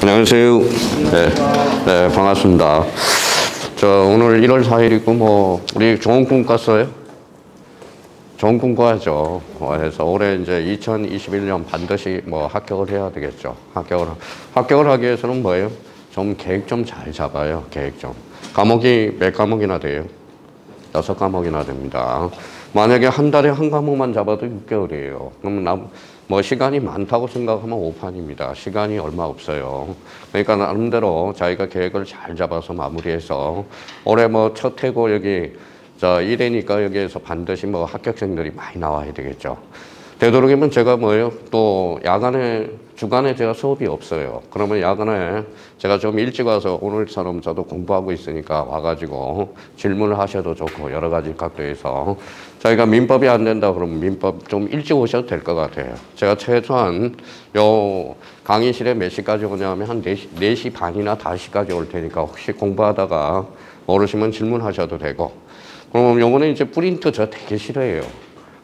안녕하세요. 네, 반갑습니다. 오늘 1월 4일이고, 우리 좋은 꿈 꿨어요? 좋은 꿈 꿔야죠. 그래서 올해 이제 2021년 반드시 합격을 해야 되겠죠. 합격을 하기 위해서는 뭐예요? 좀 계획 좀 잘 잡아요. 계획 좀. 과목이 몇 과목이나 돼요? 6과목이나 됩니다. 만약에 한 달에 한 과목만 잡아도 6개월이에요. 그러면 시간이 많다고 생각하면 오판입니다. 시간이 얼마 없어요. 그러니까 나름대로 자기가 계획을 잘 잡아서 마무리해서 올해 첫 해고 여기 1회니까 여기에서 반드시 합격생들이 많이 나와야 되겠죠. 되도록이면 제가 또 주간에 제가 수업이 없어요. 그러면 야간에 제가 좀 일찍 와서 오늘처럼 저도 공부하고 있으니까 와가지고 질문을 하셔도 좋고 여러 가지 각도에서 저희가 민법이 안 된다 그러면 민법 좀 일찍 오셔도 될 것 같아요. 제가 최소한 요 강의실에 몇 시까지 오냐면 한 4시 반이나 5시까지 올 테니까 혹시 공부하다가 모르시면 질문하셔도 되고 그럼 요거는 이제 프린트 저 되게 싫어해요.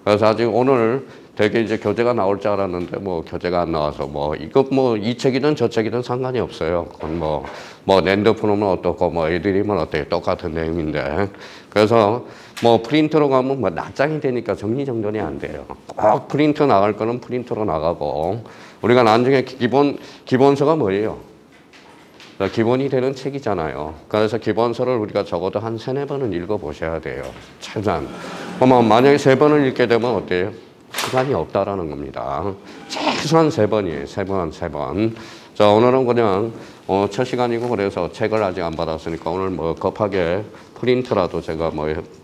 그래서 아직 오늘 되게 이제 교재가 나올 줄 알았는데 교재가 안 나와서 이 책이든 저 책이든 상관이 없어요. 그건 랜드 푸르면 어떻고 애드리면 어때요? 똑같은 내용인데. 그래서 프린트로 가면 낱장이 되니까 정리정돈이 안 돼요. 꼭 프린트 나갈 거는 프린트로 나가고 우리가 나중에 기본서가 뭐예요? 기본이 되는 책이잖아요. 그래서 기본서를 우리가 적어도 한 3-4번은 읽어보셔야 돼요. 최소한. 만약에 3번을 읽게 되면 어때요? 시간이 없다라는 겁니다. 최소한 3번이에요. 3번. 자, 오늘은 그냥 첫 시간이고 그래서 책을 아직 안 받았으니까 오늘 급하게 프린트라도 제가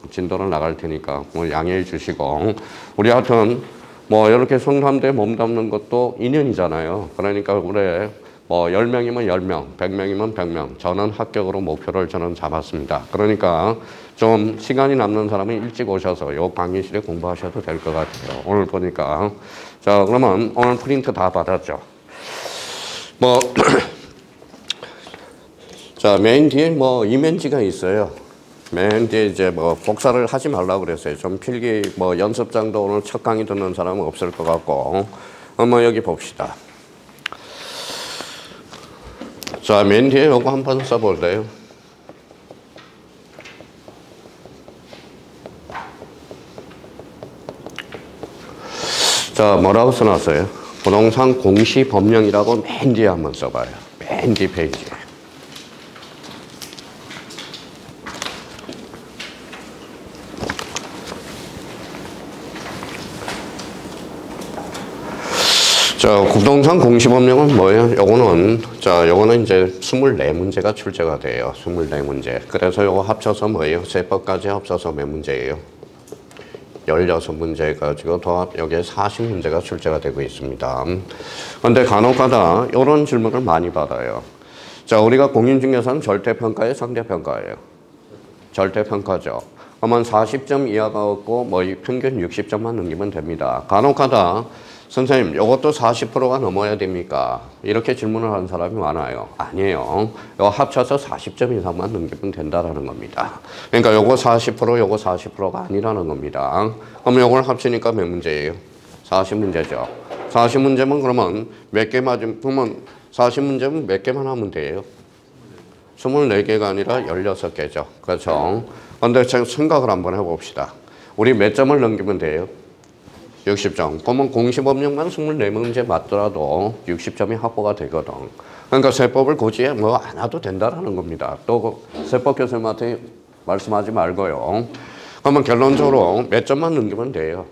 진도를 나갈 테니까 양해해 주시고 우리 하여튼 이렇게 성남대 몸담는 것도 인연이잖아요. 그러니까 올해 10명이면 10명, 100명이면 100명. 저는 합격으로 목표를 저는 잡았습니다. 그러니까 좀 시간이 남는 사람은 일찍 오셔서 요 강의실에 공부하셔도 될 것 같아요. 오늘 보니까. 자, 그러면 오늘 프린트 다 받았죠. 자, 맨 뒤에 이면지가 있어요. 맨 뒤에 이제 복사를 하지 말라고 그랬어요. 좀 필기 연습장도 오늘 첫 강의 듣는 사람은 없을 것 같고. 여기 봅시다. 자, 맨 뒤에 요거 한번 써볼래요? 자, 뭐라고 써놨어요? 부동산 공시법령이라고 맨 뒤에 한번 써봐요. 맨 뒤 페이지에. 자, 부동산 공시법령은 뭐예요? 요거는 이제 24문제가 출제가 돼요. 24문제. 그래서 요거 합쳐서 뭐예요? 세법까지 합쳐서 몇 문제예요? 16문제 가지고 여기에 40문제가 출제가 되고 있습니다. 근데 간혹가다 이런 질문을 많이 받아요. 자, 우리가 공인중개사는 절대평가예요? 상대평가예요? 절대평가죠. 그러면 40점 이하가 없고 평균 60점만 넘기면 됩니다. 간혹가다 선생님, 이것도 40%가 넘어야 됩니까? 이렇게 질문을 하는 사람이 많아요. 아니에요. 이거 합쳐서 40점 이상만 넘기면 된다라는 겁니다. 그러니까 요거 40%, 요거 40%가 아니라는 겁니다. 그럼 요걸 합치니까 몇 문제예요? 40문제죠. 40문제면 그러면 몇 개 그러면 40문제면 몇 개만 하면 돼요? 24개가 아니라 16개죠. 그렇죠? 근데 제가 생각을 한번 해봅시다. 우리 몇 점을 넘기면 돼요? 60점. 그러면 공시법령만 24문제 맞더라도 60점이 확보가 되거든. 그러니까 세법을 굳이 안 해도 된다라는 겁니다. 또 세법 교수님한테 말씀하지 말고요. 그러면 결론적으로 몇 점만 넘기면 돼요?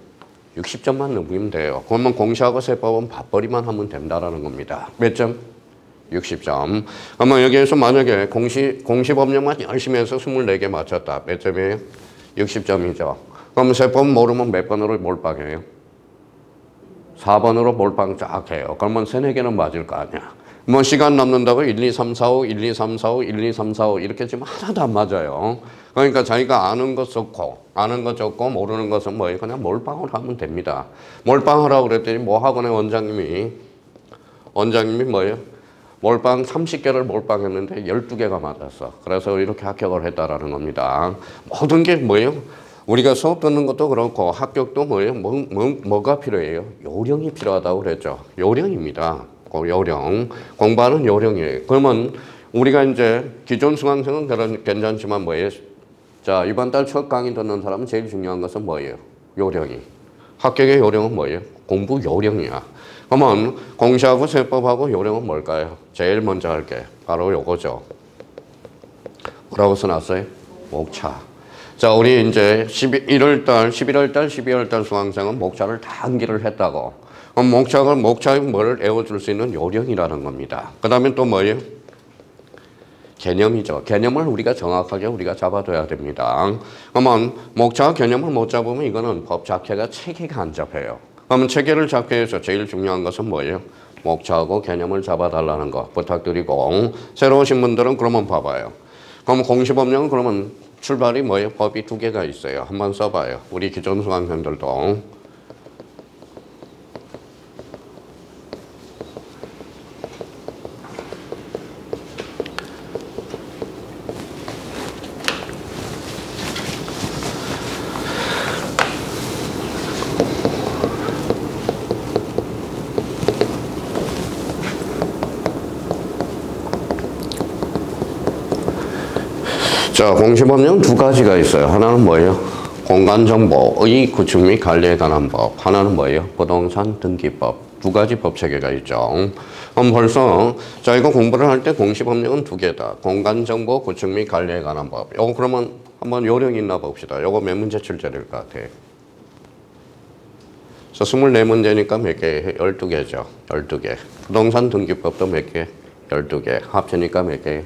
60점만 넘기면 돼요. 그러면 공시하고 세법은 밥벌이만 하면 된다라는 겁니다. 몇 점? 60점. 그러면 여기에서 만약에 공시법령만 열심히 해서 24개 맞췄다. 몇 점이에요? 60점이죠. 그럼 세법 모르면 몇 번으로 몰빵해요? 4번으로 몰빵 쫙 해요. 그러면 3-4개는 맞을 거 아니야. 시간 남는다고 1, 2, 3, 4, 5, 1, 2, 3, 4, 5, 1, 2, 3, 4, 5 이렇게 지금 하나도 안 맞아요. 그러니까 자기가 아는 것 적고 모르는 것은 뭐예요? 그냥 몰빵을 하면 됩니다. 몰빵하라고 그랬더니 학원의 원장님이 뭐예요? 몰빵 30개를 몰빵했는데 12개가 맞았어. 그래서 이렇게 합격을 했다라는 겁니다. 모든 게 뭐예요? 우리가 수업 듣는 것도 그렇고 합격도 뭐예요? 뭐가 필요해요? 요령이 필요하다고 그랬죠. 요령입니다. 요령. 공부하는 요령이에요. 그러면 우리가 이제 기존 수강생은 괜찮지만 뭐예요? 자, 이번 달 첫 강의 듣는 사람은 제일 중요한 것은 뭐예요? 요령이. 합격의 요령은 뭐예요? 공부 요령이야. 그러면 공시하고 세법하고 요령은 뭘까요? 제일 먼저 할게. 바로 요거죠. 뭐라고 써놨어요? 목차. 자, 우리 이제 11월달, 12월달 수강생은 목차를 다 암기를 했다고. 그럼 목차의 뭘 외워줄 수 있는 요령이라는 겁니다. 그 다음에 또 뭐예요? 개념이죠. 개념을 우리가 정확하게 우리가 잡아둬야 됩니다. 그러면 목차 개념을 못 잡으면 이거는 법 자체가 체계가 안 잡혀요. 그러면 체계를 잡기 위해서 제일 중요한 것은 뭐예요? 목차하고 개념을 잡아달라는 거 부탁드리고, 새로 오신 분들은 그러면 봐봐요. 그럼 공시법령은 그러면 출발이 뭐예요? 법이 두 개가 있어요. 한번 써봐요. 우리 기존 수강생들도. 자, 공시법령은 두 가지가 있어요. 하나는 뭐예요? 공간정보의 구축 및 관리에 관한 법. 하나는 뭐예요? 부동산 등기법. 두 가지 법 체계가 있죠. 그럼 벌써 자, 이거 공부를 할 때 공시법령은 두 개다. 공간정보 구축 및 관리에 관한 법. 요거 그러면 한번 요령이 있나 봅시다. 요거 몇 문제 출제될 것 같아요? 24문제니까 몇 개? 12개죠. 12개. 부동산 등기법도 몇 개? 12개. 합치니까 몇 개?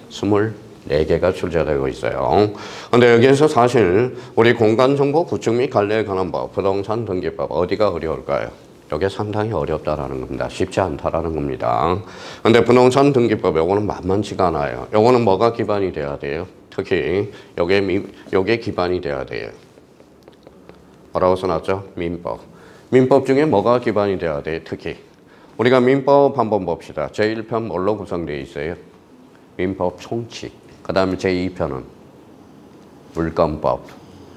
24개가 출제되고 있어요. 근데 여기에서 사실 우리 공간정보 구축 및 관리에 관한 법, 부동산 등기법 어디가 어려울까요? 이게 상당히 어렵다라는 겁니다. 쉽지 않다라는 겁니다. 근데 부동산 등기법 요거는 만만치가 않아요. 요거는 뭐가 기반이 돼야 돼요? 특히 요게 기반이 돼야 돼요. 뭐라고 써놨죠? 민법. 민법 중에 뭐가 기반이 돼야 돼요? 특히 우리가 민법 한번 봅시다. 제1편 뭘로 구성되어 있어요? 민법 총칙. 그 다음에 제2편은 물권법.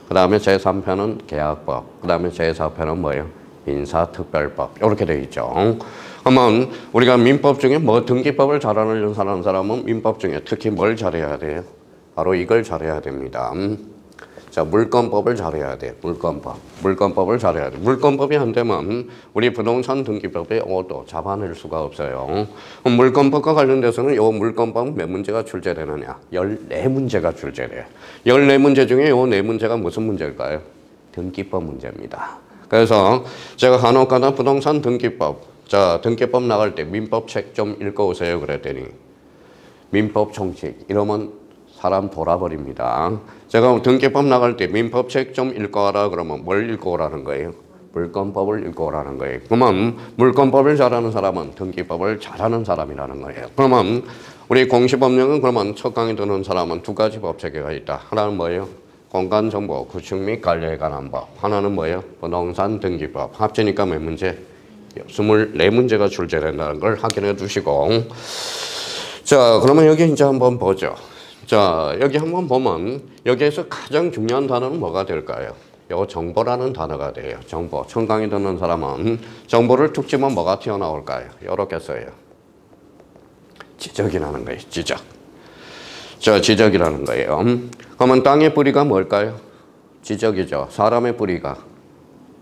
그 다음에 제3편은 계약법. 그 다음에 제4편은 뭐예요? 민사특별법. 이렇게 되어 있죠. 그러면 우리가 민법 중에 뭐 등기법을 잘하는 사람은 민법 중에 특히 뭘 잘해야 돼요? 바로 이걸 잘해야 됩니다. 자, 물권법을 잘해야 돼. 물권법을 잘해야 돼. 물권법이 안 되면 우리 부동산 등기법에 오도 잡아낼 수가 없어요. 그럼 물권법과 관련돼서는 이 물권법은 몇 문제가 출제되느냐? 14문제가 출제돼요. 14문제 중에 이 4문제가 무슨 문제일까요? 등기법 문제입니다. 그래서 제가 간혹가다 부동산 등기법, 자, 등기법 나갈 때 민법 책 좀 읽어 오세요 그랬더니 민법 총칙 이러면 사람 돌아버립니다. 제가 등기법 나갈 때 민법 책 좀 읽고 와라 그러면 뭘 읽고 오라는 거예요? 물권법을 읽고 오라는 거예요. 그러면 물권법을 잘하는 사람은 등기법을 잘하는 사람이라는 거예요. 그러면 우리 공시법령은 그러면 첫 강의 듣는 사람은 두 가지 법 체계가 있다. 하나는 뭐예요? 공간정보 구축 및 관리에 관한 법. 하나는 뭐예요? 부동산 등기법. 합치니까 몇 문제? 24문제가 출제된다는 걸 확인해 두시고, 자, 그러면 여기 이제 한번 보죠. 자, 여기 한번 보면 여기에서 가장 중요한 단어는 뭐가 될까요? 요 정보라는 단어가 돼요. 정보. 첫 강의 듣는 사람은 정보를 툭 치면 뭐가 튀어나올까요? 요렇게 써요. 지적이라는 거예요. 지적. 자, 지적이라는 거예요. 그러면 땅의 뿌리가 뭘까요? 지적이죠. 사람의 뿌리가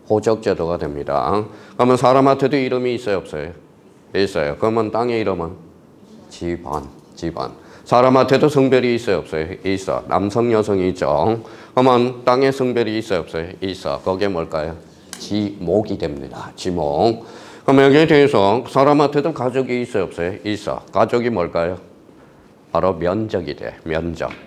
호적제도가 됩니다. 그러면 사람한테도 이름이 있어요, 없어요? 있어요. 그러면 땅의 이름은 집안. 사람한테도 성별이 있어요, 없어요? 있어. 남성, 여성이 있죠. 그러면 땅에 성별이 있어요, 없어요? 있어. 그게 뭘까요? 지목이 됩니다. 지목. 그럼 여기에 대해서 사람한테도 가족이 있어요, 없어요? 있어. 가족이 뭘까요? 바로 면적이 돼.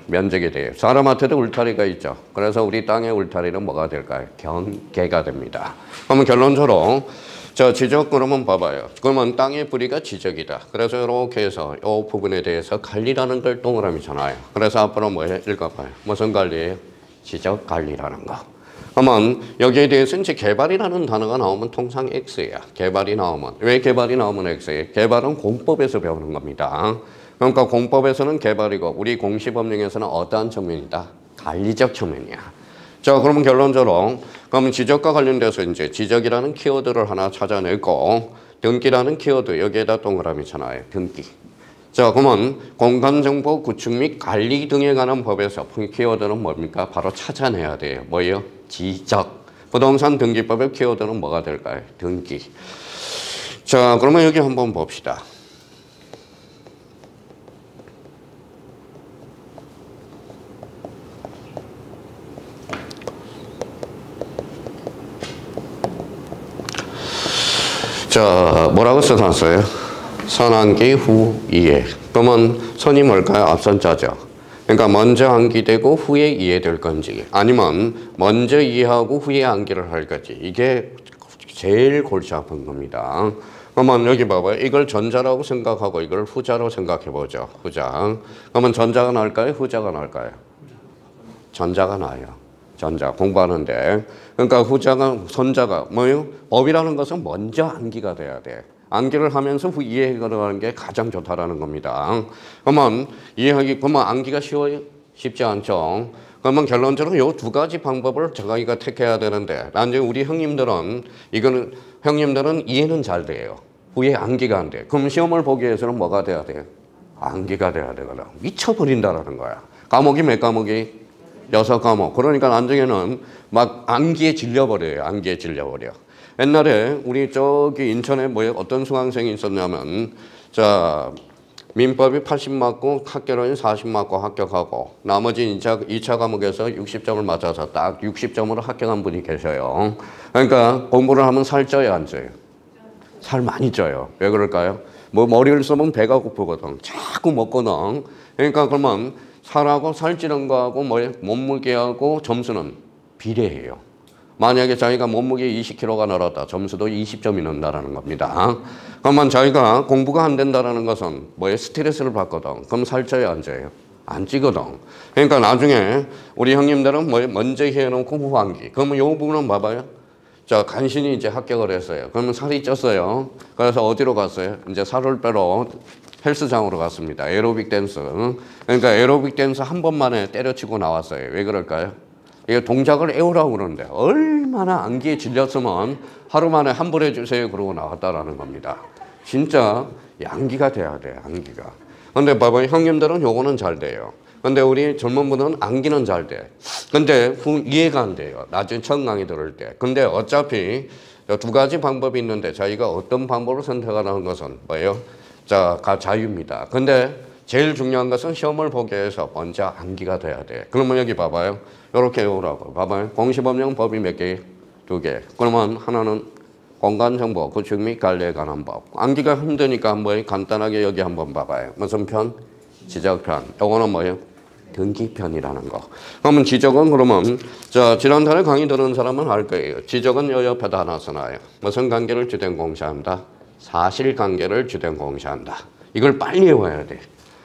면적이 돼요. 사람한테도 울타리가 있죠. 그래서 우리 땅의 울타리는 뭐가 될까요? 경계가 됩니다. 그러면 결론적으로 자, 지적 그러면 봐봐요. 그러면 땅의 뿌리가 지적이다. 그래서 이렇게 해서 이 부분에 대해서 관리라는 걸 동그라미 잖아요. 그래서 앞으로 뭐예요? 읽어봐요. 무슨 관리예요? 지적 관리라는 거. 그러면 여기에 대해서 이제 개발이라는 단어가 나오면 통상 X야. 개발이 나오면. 왜 개발이 나오면 X예요? 개발은 공법에서 배우는 겁니다. 그러니까 공법에서는 개발이고 우리 공시법령에서는 어떠한 측면이다? 관리적 측면이야. 자, 그러면 결론적으로 그러면 지적과 관련돼서 이제 지적이라는 키워드를 하나 찾아내고 등기라는 키워드 여기에다 동그라미 쳐놔요. 등기. 자, 그러면 공간정보 구축 및 관리 등에 관한 법에서 키워드는 뭡니까? 바로 찾아내야 돼요. 뭐예요? 지적. 부동산 등기법의 키워드는 뭐가 될까요? 등기. 자, 그러면 여기 한번 봅시다. 자, 뭐라고 써놨어요? 선안기 후 이해. 그러면 선이 뭘까요? 앞선자죠. 그러니까 먼저 암기되고 후에 이해될 건지 아니면 먼저 이해하고 후에 암기를 할 건지 이게 제일 골치 아픈 겁니다. 그러면 여기 봐봐요. 이걸 전자라고 생각하고 이걸 후자로 생각해 보죠. 후자. 그러면 전자가 나을까요? 후자가 나을까요? 전자가 나아요. 전자 공부하는데. 그러니까 후자가 선자가 뭐예요? 법이라는 것은 먼저 암기가 돼야 돼. 암기를 하면서 후 이해가 하는 게 가장 좋다라는 겁니다. 그러면 그러면 암기가 쉬워요? 쉽지 않죠. 그러면 결론적으로 이 두 가지 방법을 저희가 택해야 되는데, 나중에 우리 형님들은 이해는 잘 돼요. 후에 암기가 안 돼. 그럼 시험을 보기 위해서는 뭐가 돼야 돼요? 암기가 돼야 되거든. 미쳐버린다라는 거야. 과목이 몇 과목이? 6과목. 그러니까 나중에는 막 암기에 질려버려요. 암기에 질려버려. 옛날에 우리 저기 인천에 어떤 수강생이 있었냐면, 자, 민법이 80 맞고 학교로는 40 맞고 합격하고 나머지 2차 과목에서 60점을 맞아서 딱 60점으로 합격한 분이 계셔요. 그러니까 공부를 하면 살 쪄요, 안 쪄요? 살 많이 쪄요. 왜 그럴까요? 머리를 쓰면 배가 고프거든. 자꾸 먹거든. 그러니까 그러면 살하고 살찌는 거하고 몸무게하고 점수는 비례해요. 만약에 자기가 몸무게 20kg가 늘었다. 점수도 20점이 는다라는 겁니다. 그러면 자기가 공부가 안 된다는 것은 스트레스를 받거든. 그럼 살쪄요, 안 쪄요? 안 찌거든. 그러니까 나중에 우리 형님들은 먼저 해놓고 후반기. 그러면 이 부분은 봐봐요. 자, 간신히 이제 합격을 했어요. 그러면 살이 쪘어요. 그래서 어디로 갔어요? 이제 살을 빼러 헬스장으로 갔습니다. 에어로빅 댄스. 그러니까 에어로빅 댄스 한 번만에 때려치고 나왔어요. 왜 그럴까요? 이게 동작을 애우라고 그러는데 얼마나 암기에 질렸으면 하루 만에 환불해 주세요 그러고 나왔다라는 겁니다. 진짜 암기가 돼야 돼, 암기가. 근데 봐봐요. 형님들은 요거는 잘 돼요. 근데 우리 젊은 분은 암기는 잘 돼. 근데 이해가 안 돼요. 나중에 처음 강의 들을 때. 근데 어차피 두 가지 방법이 있는데 자기가 어떤 방법을 선택하는 것은 뭐예요? 자, 자유입니다. 근데 제일 중요한 것은 시험을 보기 위해서 먼저 암기가 돼야 돼. 그러면 여기 봐봐요. 이렇게 외우라고. 봐봐요. 공시법령 법이 몇 개? 2개. 그러면 하나는 공간정보 구축 및 관리에 관한 법. 암기가 힘드니까 한번 간단하게 여기 한번 봐봐요. 무슨 편? 지적편. 요거는 뭐예요? 등기편이라는 거. 그러면 지적은 그러면 자, 지난달에 강의 들은 사람은 알 거예요. 지적은 요 옆에다 하나 써놔요. 무슨 관계를 주된 공시한다? 사실관계를 주된 공시한다. 이걸 빨리 외워야 돼.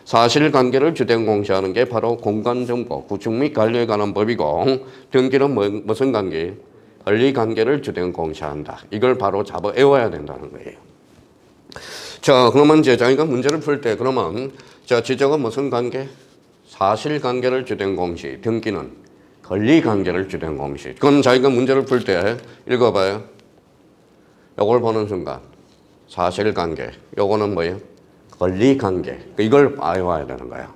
사실관계를 주된 공시하는 게 바로 공간정보 구축 및 관리에 관한 법이고, 등기는 무슨 관계? 권리관계를 주된 공시한다. 이걸 바로 잡아 외워야 된다는 거예요. 자, 그러면 이제 자기가 문제를 풀 때 그러면 자, 지적은 무슨 관계? 사실관계를 주된 공시. 등기는 권리관계를 주된 공시. 그럼 자기가 문제를 풀 때 읽어봐요. 이걸 보는 순간 사실관계. 요거는 뭐예요? 권리관계. 이걸 외워야 되는 거야.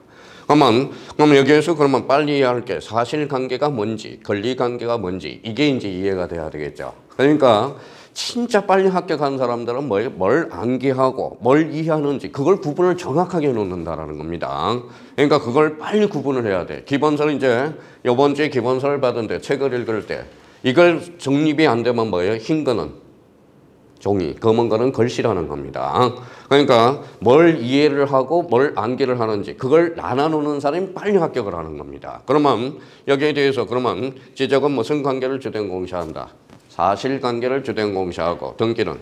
그러면 여기에서 그러면 빨리 이해할 게 사실관계가 뭔지, 권리관계가 뭔지 이게 이제 이해가 돼야 되겠죠. 그러니까 진짜 빨리 합격한 사람들은 뭘 암기하고 뭘 이해하는지 그걸 구분을 정확하게 해놓는다라는 겁니다. 그러니까 그걸 빨리 구분을 해야 돼. 기본서를 이제 이번 주에 기본서를 받은데 책을 읽을 때 이걸 정립이 안 되면 뭐예요? 흰 거는 종이, 검은 거는 글씨라는 겁니다. 그러니까 뭘 이해를 하고 뭘 암기를 하는지 그걸 나눠놓는 사람이 빨리 합격을 하는 겁니다. 그러면 여기에 대해서 그러면 지적은 무슨 관계를 주된 공시한다? 사실관계를 주된 공시하고 등기는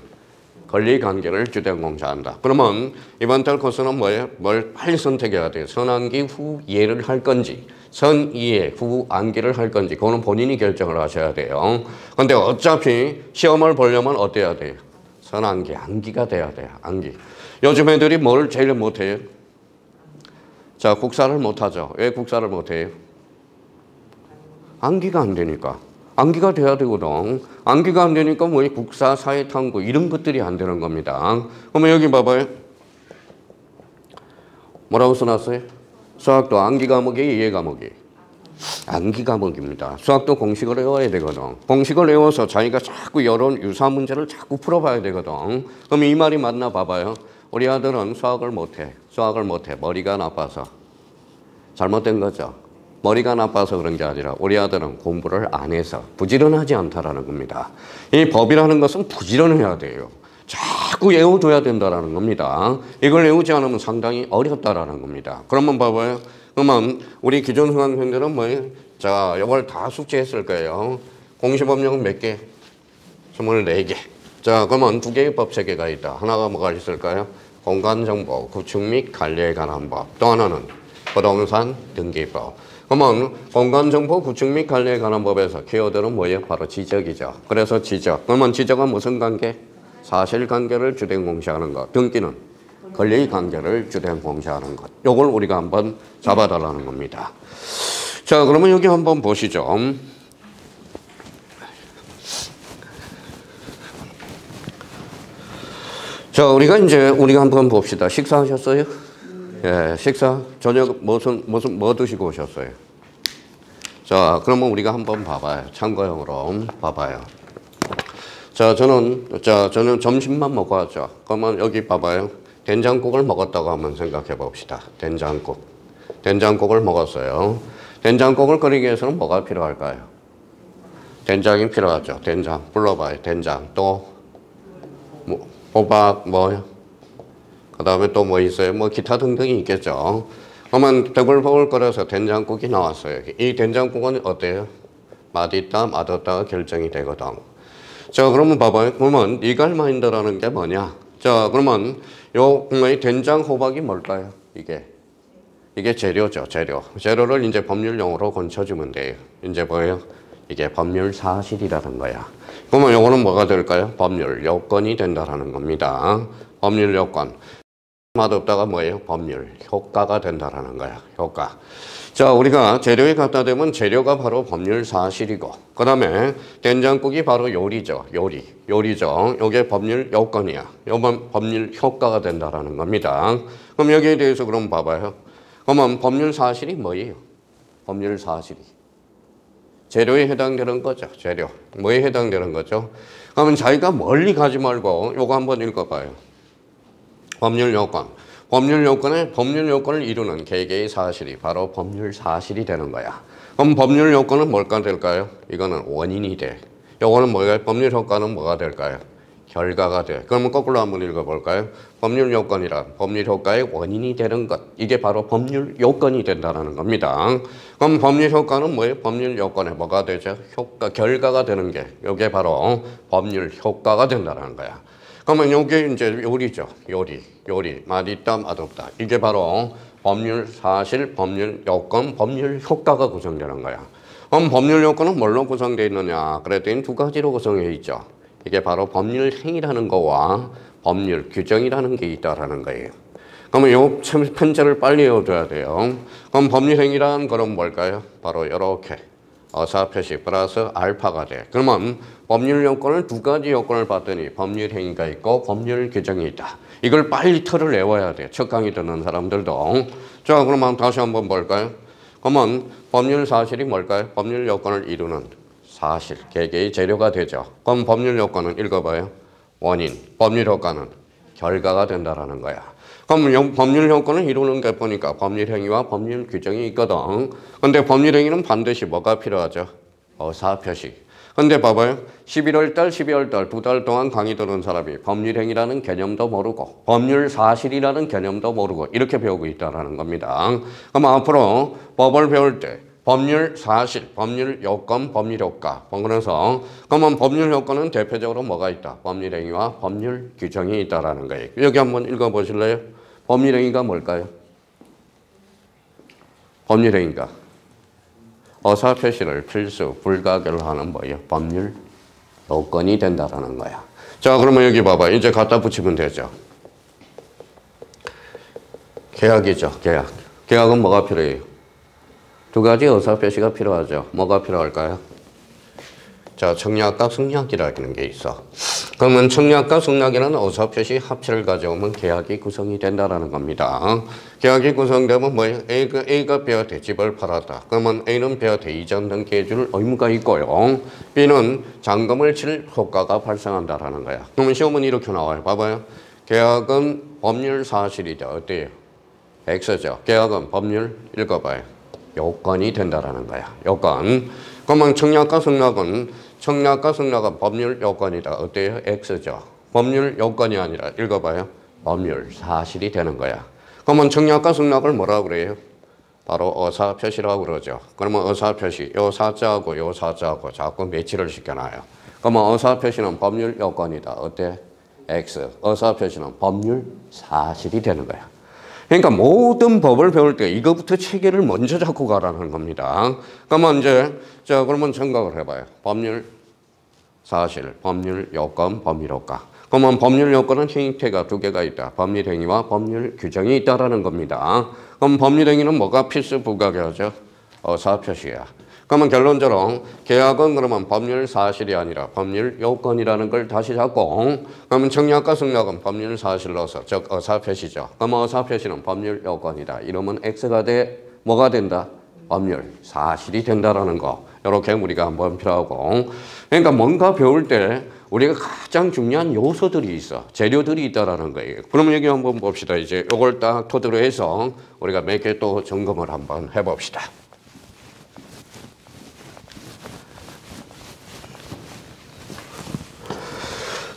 권리관계를 주된 공시한다. 그러면 이번 달 코스는 뭐예요? 뭘 빨리 선택해야 돼요. 선암기 후 이해를 할 건지 선이해 후 암기를 할 건지 그거는 본인이 결정을 하셔야 돼요. 근데 어차피 시험을 보려면 어때야 돼요? 선암기, 암기가 돼야 돼요. 암기. 요즘 애들이 뭘 제일 못해요? 자, 국사를 못하죠. 왜 국사를 못해요? 암기가 안 되니까. 암기가 돼야 되거든. 암기가 안 되니까 뭐 국사, 사회, 탐구 이런 것들이 안 되는 겁니다. 그러면 여기 봐봐요. 뭐라고 써놨어요? 수학도 암기 과목이 이해 과목이. 암기 과목입니다. 수학도 공식을 외워야 되거든. 공식을 외워서 자기가 자꾸 여러 유사 문제를 자꾸 풀어봐야 되거든. 그럼 이 말이 맞나 봐봐요. 우리 아들은 수학을 못해. 수학을 못해. 머리가 나빠서. 잘못된 거죠. 머리가 나빠서 그런 게 아니라 우리 아들은 공부를 안 해서 부지런하지 않다라는 겁니다. 이 법이라는 것은 부지런해야 돼요. 자꾸 외워둬야 된다라는 겁니다. 이걸 외우지 않으면 상당히 어렵다라는 겁니다. 그러면 봐봐요. 그러면 우리 기존 수강생들은 뭐예요? 자, 이걸 다 숙지했을 거예요. 공시법령은 몇 개? 24개. 자, 그러면 두 개의 법, 세 개가 있다. 하나가 뭐가 있을까요? 공간정보, 구축 및 관리에 관한 법. 또 하나는 부동산 등기법. 그러면 공간정보, 구축 및 관리에 관한 법에서 키워드는 뭐예요? 바로 지적이죠. 그래서 지적. 그러면 지적은 무슨 관계? 사실관계를 주된 공시하는 것. 등기는 권리관계를 주된 공시하는 것. 요걸 우리가 한번 잡아달라는 겁니다. 자, 그러면 여기 한번 보시죠. 자, 우리가 한번 봅시다. 식사하셨어요? 예, 식사. 저녁 뭐 드시고 오셨어요? 자, 그러면 우리가 한번 봐봐요. 참고용으로 봐봐요. 자, 저는 점심만 먹고 왔죠. 그러면 여기 봐봐요. 된장국을 먹었다고 한번 생각해 봅시다. 된장국. 된장국을 먹었어요. 된장국을 끓이기 위해서는 뭐가 필요할까요? 된장이 필요하죠. 된장. 불러봐요. 된장. 또, 호박, 그 다음에 또 뭐 있어요? 뭐 기타 등등이 있겠죠. 그러면 더글더글 끓여서 된장국이 나왔어요. 이 된장국은 어때요? 맛있다, 맛없다가 결정이 되거든. 자, 그러면 봐봐요. 그러면 리갈 마인드라는 게 뭐냐? 자, 그러면 된장 호박이 뭘까요? 이게 재료죠, 재료. 재료를 이제 법률용어로 건쳐주면 돼요. 이제 뭐예요? 이게 법률 사실이라는 거야. 그러면 요거는 뭐가 될까요? 법률 요건이 된다라는 겁니다. 법률 요건. 맛없다가 뭐예요? 법률 효과가 된다라는 거야. 효과. 자, 우리가 재료에 갖다 대면 재료가 바로 법률 사실이고, 그 다음에 된장국이 바로 요리죠. 요리죠. 요게 법률 요건이야. 요건 법률 효과가 된다라는 겁니다. 그럼 여기에 대해서 그럼 봐봐요. 그러면 법률 사실이 뭐예요? 법률 사실이. 재료에 해당되는 거죠. 재료. 뭐에 해당되는 거죠? 그러면 자기가 멀리 가지 말고 요거 한번 읽어봐요. 법률 요건. 법률 요건을 이루는 개개의 사실이 바로 법률 사실이 되는 거야. 그럼 법률 요건은 뭘까 될까요? 이거는 원인이 돼. 요거는 뭐가, 법률 효과는 뭐가 될까요? 결과가 돼. 그러면 거꾸로 한번 읽어볼까요? 법률 요건이란 법률 효과의 원인이 되는 것. 이게 바로 법률 요건이 된다는 겁니다. 그럼 법률 효과는 뭐예요? 법률 요건에 뭐가 되죠? 결과가 되는 게, 이게 바로 법률 효과가 된다는 거야. 그러면 요게 이제 요리죠. 요리. 맛있다, 맛없다. 이게 바로 법률 사실, 법률 요건, 법률 효과가 구성되는 거야. 그럼 법률 요건은 뭘로 구성되어 있느냐? 그랬더니 두 가지로 구성되어 있죠. 이게 바로 법률 행위라는 거와 법률 규정이라는 게 있다라는 거예요. 그러면 요 편제를 빨리 외워둬야 돼요. 그럼 법률 행위라는 거는 뭘까요? 바로 이렇게 어사표시 플러스 알파가 돼. 그러면 법률 요건을 두 가지 요건을 봤더니 법률 행위가 있고 법률 규정이 있다. 이걸 빨리 틀을 외워야 돼. 첫 강의 듣는 사람들도. 자, 그러면 다시 한번 볼까요? 그러면 법률 사실이 뭘까요? 법률 요건을 이루는 사실, 개개의 재료가 되죠. 그럼 법률 요건은 읽어봐요. 원인, 법률 효과는 결과가 된다라는 거야. 그럼 법률 효과는 이루는 게 보니까 법률 행위와 법률 규정이 있거든. 근데 법률 행위는 반드시 뭐가 필요하죠? 어사표시. 근데 봐봐요. 11월 달, 12월 달 두 달 동안 강의 들은 사람이 법률 행위라는 개념도 모르고 법률 사실이라는 개념도 모르고 이렇게 배우고 있다는 겁니다. 그럼 앞으로 법을 배울 때 법률 사실, 법률 요건, 법률 효과. 그래서 그러면 법률 효과는 대표적으로 뭐가 있다? 법률 행위와 법률 규정이 있다라는 거예요. 여기 한번 읽어보실래요? 법률 행위가 뭘까요? 법률 행위가 어사 표시를 필수, 불가결하는 뭐예요? 법률 요건이 된다라는 거야. 자, 그러면 여기 봐봐. 이제 갖다 붙이면 되죠. 계약이죠. 계약. 계약은 뭐가 필요해요? 두 가지 의사표시가 필요하죠. 뭐가 필요할까요? 자, 청약과 승낙이라는 게 있어. 그러면 청약과 승낙이라는 어사표시 합체를 가져오면 계약이 구성이 된다라는 겁니다. 계약이 구성되면 뭐예요? A가 B한테 집을 팔았다. 그러면 A는 B한테 이전 등기해줄 의무가 있고요. B는 잔금을 칠 효과가 발생한다라는 거야. 그러면 시험은 이렇게 나와요. 봐봐요. 계약은 법률 사실이다. 어때요? X죠. 계약은 법률 읽어봐요. 요건이 된다라는 거야. 요건. 그러면 청약과 승낙은 법률 요건이다. 어때요? X죠. 법률 요건이 아니라 읽어봐요. 법률 사실이 되는 거야. 그러면 청약과 승낙을 뭐라고 그래요? 바로 어사표시라고 그러죠. 그러면 어사표시, 요 사자하고 요 사자하고 자꾸 매치를 시켜놔요. 그러면 어사표시는 법률 요건이다. 어때? X. 어사표시는 법률 사실이 되는 거야. 그러니까 모든 법을 배울 때 이거부터 체계를 먼저 잡고 가라는 겁니다. 그러면 이제, 자, 그러면 생각을 해봐요. 법률 사실, 법률 요건, 법률 효과. 그러면 법률 요건은 형태가 두 개가 있다. 법률 행위와 법률 규정이 있다라는 겁니다. 그럼 법률 행위는 뭐가 필수 부가결죠? 어사표시야. 그러면 결론적으로 계약은 그러면 법률 사실이 아니라 법률 요건이라는 걸 다시 잡고, 그러면 청약과 승낙은 법률 사실로서 즉 어사표시죠. 그럼 어사표시는 법률 요건이다. 이러면 X가 돼 뭐가 된다? 법률 사실이 된다라는 거. 이렇게 우리가 한번 필요하고, 그러니까 뭔가 배울 때 우리가 가장 중요한 요소들이 있어. 재료들이 있다라는 거예요. 그러면 여기 한번 봅시다. 이제 이걸 딱 토대로 해서 우리가 몇 개 또 점검을 한번 해봅시다.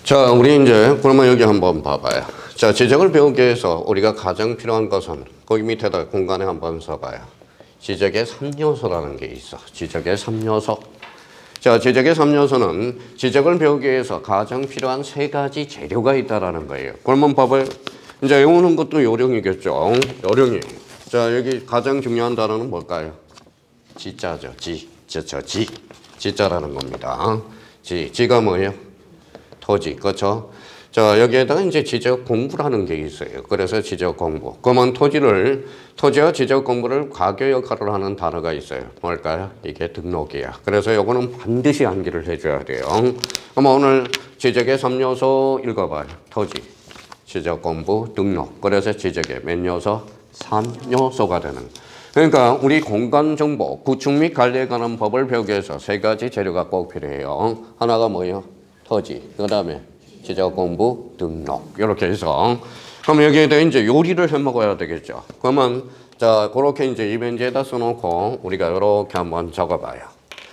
자, 우리 이제 그러면 여기 한번 봐봐요. 자, 지적을 배우기 위해서 우리가 가장 필요한 것은 거기 밑에다 공간에 한번 써봐요. 지적의 3요소라는 게 있어. 지적의 3요소. 자, 지적의 3요소는 지적을 배우기 위해서 가장 필요한 3가지 재료가 있다라는 거예요. 그러면 봐봐요. 이제 외우는 것도 요령이겠죠. 요령이. 자, 여기 가장 중요한 단어는 뭘까요? 지자죠. 지자라는 겁니다. 지가 뭐예요? 토지, 그렇죠? 자, 여기에다가 이제 지적 공부라는 게 있어요. 그래서 지적 공부. 그러면 토지와 지적 공부를 과교 역할을 하는 단어가 있어요. 뭘까요? 이게 등록이야. 그래서 요거는 반드시 암기를 해줘야 돼요. 그럼 오늘 지적의 3요소 읽어봐요. 토지, 지적 공부, 등록. 그래서 지적의 몇 요소? 3요소가 되는. 그러니까 우리 공간 정보, 구축 및 관리에 관한 법을 배우기 위해서 3가지 재료가 꼭 필요해요. 하나가 뭐예요? 토지, 그 다음에 지적 공부, 등록. 이렇게 해서. 그럼 여기에다 이제 요리를 해 먹어야 되겠죠. 그러면, 자, 그렇게 이제 이면지에다 써놓고 우리가 이렇게 한번 적어봐요.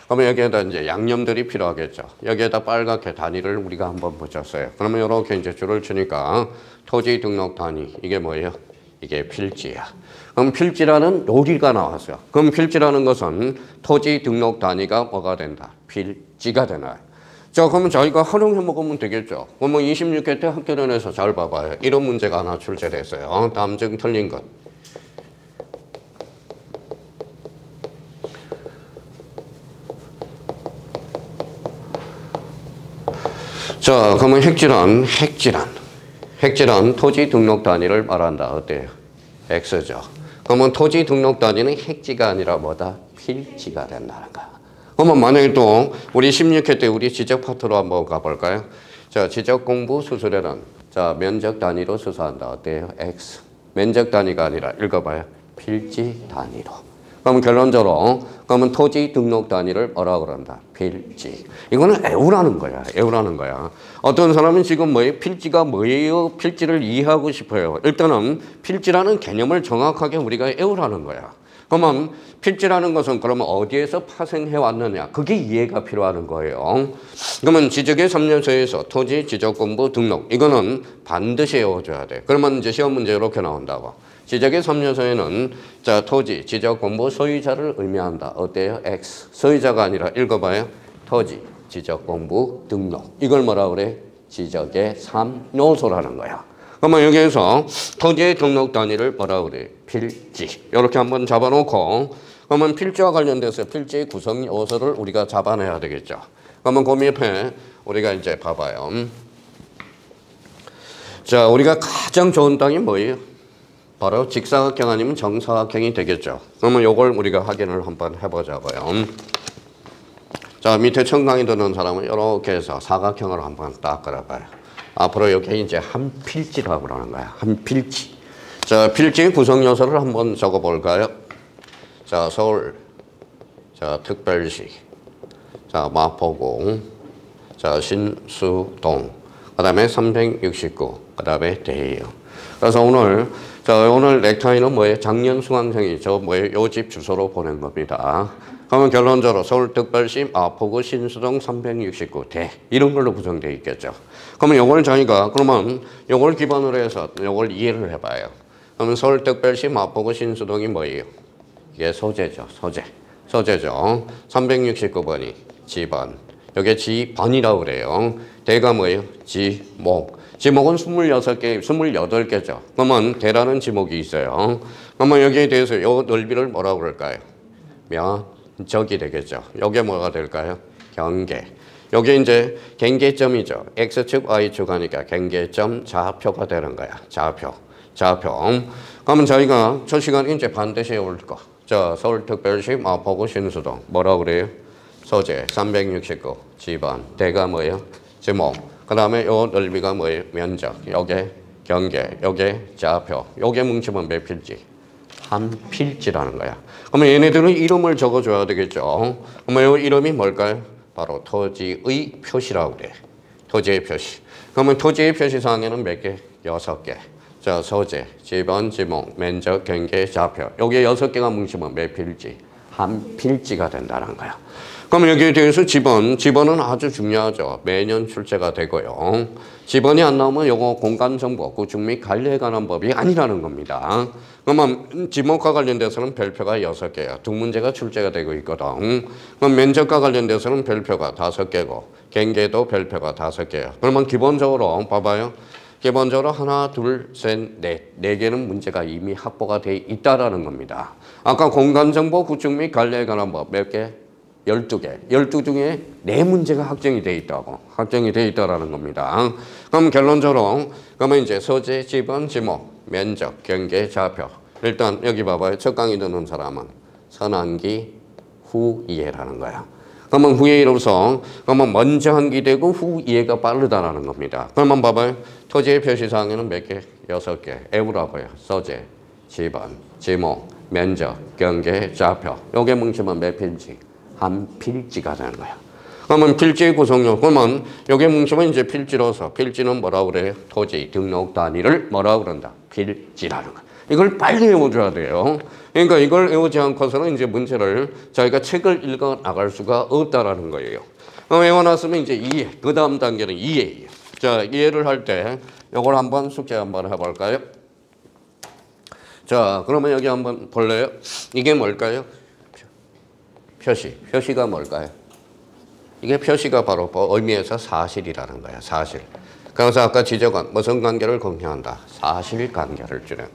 그러면 여기에다 이제 양념들이 필요하겠죠. 여기에다 빨갛게 단위를 우리가 한번 붙였어요. 그러면 이렇게 이제 줄을 치니까 토지 등록 단위. 이게 뭐예요? 이게 필지야. 그럼 필지라는 요리가 나왔어요. 그럼 필지라는 것은 토지 등록 단위가 뭐가 된다? 필지가 되나요? 자, 그러면 저희가 활용해 먹으면 되겠죠. 그러면 26회 때 학교론에서 잘 봐봐요. 이런 문제가 하나 출제됐어요. 다음 중 틀린 것. 자, 그러면 핵질환 토지 등록 단위를 말한다. 어때요? X죠. 그러면 토지 등록 단위는 핵지가 아니라 뭐다? 필지가 된다는 거야. 그러면 만약에 또 우리 16회 때 우리 지적 파트로 한번 가볼까요? 자, 지적 공부 수수료는 자, 면적 단위로 수수한다. 어때요? X. 면적 단위가 아니라 읽어봐요. 필지 단위로. 그러면 결론적으로 그러면 토지 등록 단위를 뭐라고 그런다? 필지. 이거는 애우라는 거야. 애우라는 거야. 어떤 사람은 지금 뭐예요? 필지가 뭐예요? 필지를 이해하고 싶어요. 일단은 필지라는 개념을 정확하게 우리가 애우라는 거야. 그러면 필지라는 것은 그러면 어디에서 파생해 왔느냐? 그게 이해가 필요한 거예요. 그러면 지적의 3요소에서 토지, 지적 공부, 등록 이거는 반드시 외워줘야 돼. 그러면 이제 시험 문제 이렇게 나온다고. 지적의 3요소에는 자, 토지, 지적 공부, 소유자를 의미한다. 어때요? X. 소유자가 아니라 읽어봐요. 토지, 지적 공부, 등록. 이걸 뭐라 그래? 지적의 3요소라는 거야. 그러면 여기에서 토지의 등록 단위를 뭐라 그래? 필지. 이렇게 한번 잡아놓고 그러면 필지와 관련돼서 필지의 구성 요소를 우리가 잡아내야 되겠죠. 그러면 그 밑에 우리가 이제 봐봐요. 자, 우리가 가장 좋은 땅이 뭐예요? 바로 직사각형 아니면 정사각형이 되겠죠. 그러면 이걸 우리가 확인을 한번 해보자고요. 자, 밑에 청강이 드는 사람은 이렇게 해서 사각형으로 한번 딱 그려봐요. 앞으로 여기 이제 한 필지라고 그러는 거야. 한 필지. 자, 필지 구성 요소를 한번 적어볼까요? 자, 서울. 자, 특별시. 자, 마포구. 자, 신수동. 그 다음에 369. 그 다음에 대여. 그래서 오늘 넥타이는 뭐예요? 작년 수강생이 요 집 주소로 보낸 겁니다. 그러면 결론적으로 서울특별시 마포구 신수동 369대 이런 걸로 구성되어 있겠죠. 그러면 요걸 저희가 그러면 요걸 기반으로 해서 요걸 이해를 해봐요. 그러면 서울특별시 마포구 신수동이 뭐예요? 이게 소재죠. 소재죠. 369번이 지번. 여기 지번이라고 그래요. 대가 뭐예요? 지목. 지목은 26개, 28개죠. 그러면 대라는 지목이 있어요. 그러면 여기에 대해서 요 넓이를 뭐라고 그럴까요? 면적이 되겠죠. 요게 뭐가 될까요? 경계. 요게 이제 경계점이죠. X축, Y축 하니까 경계점 좌표가 되는 거야. 좌표. 그러면 저희가 저 시간에 이제 반드시 올 거. 자, 서울특별시 마포구 신수동. 뭐라고 그래요? 소재 369. 지번. 대가 뭐예요? 지목. 그 다음에 요 넓이가 뭐예요? 면적. 요게 경계. 요게 좌표. 요게 뭉치면 몇 필지? 한 필지라는 거야. 그러면 얘네들은 이름을 적어줘야 되겠죠. 그러면 요 이름이 뭘까요? 바로 토지의 표시라고 그래. 토지의 표시. 그러면 토지의 표시사항에는 몇 개? 6개. 자, 소재, 지번, 지목, 면적, 경계, 좌표. 요게 6개가 뭉치면 몇 필지? 한 필지가 된다는 거야. 그럼 여기에 대해서 지번은 아주 중요하죠. 매년 출제가 되고요. 지번이 안 나오면 요거 공간정보, 구축 및 관리에 관한 법이 아니라는 겁니다. 그러면 지목과 관련돼서는 별표가 6개야. 두 문제가 출제가 되고 있거든. 그럼 면적과 관련돼서는 별표가 5개고 경계도 별표가 5개야. 그러면 기본적으로 봐봐요. 기본적으로 하나, 둘, 셋, 넷. 4개는 문제가 이미 확보가 돼 있다라는 겁니다. 아까 공간정보, 구축 및 관리에 관한 법 몇 개? 12개. 12 중에 4문제가 확정이 돼 있다고. 확정이 돼 있다라는 겁니다. 그럼 결론적으로, 그러면 이제 소재, 지번, 지목, 면적, 경계, 좌표. 일단 여기 봐봐요. 첫 강의 듣는 사람은 선한기, 후이해라는 거야. 그러면 후이해로서, 그러면 먼저 한기되고 후이해가 빠르다라는 겁니다. 그러면 봐봐요. 토지의 표시사항에는 몇 개? 6개. 외우라고요. 소재, 지번, 지목, 면적, 경계, 좌표. 요게 뭉치면 몇 필지? 한 필지가 되는 거야. 그러면 필지의 구성요. 그러면 요게 뭉치면 이제 필지로서 필지는 뭐라고 그래요? 토지 등록 단위를 뭐라고 그런다? 필지라는 거야. 이걸 빨리 외워줘야 돼요. 그러니까 이걸 외우지 않고서는 이제 문제를 저희가 책을 읽어 나갈 수가 없다라는 거예요. 외워놨으면 이제 이해. 그 다음 단계는 이해예요. 자, 이해를 할 때 요걸 한번 숙제 한번 해볼까요? 자, 그러면 여기 한번 볼래요? 이게 뭘까요? 표시. 표시가 뭘까요? 이게 표시가 바로 의미에서 사실이라는 거야. 사실. 그래서 아까 지적한 무슨 관계를 공표한다? 사실관계를 주는.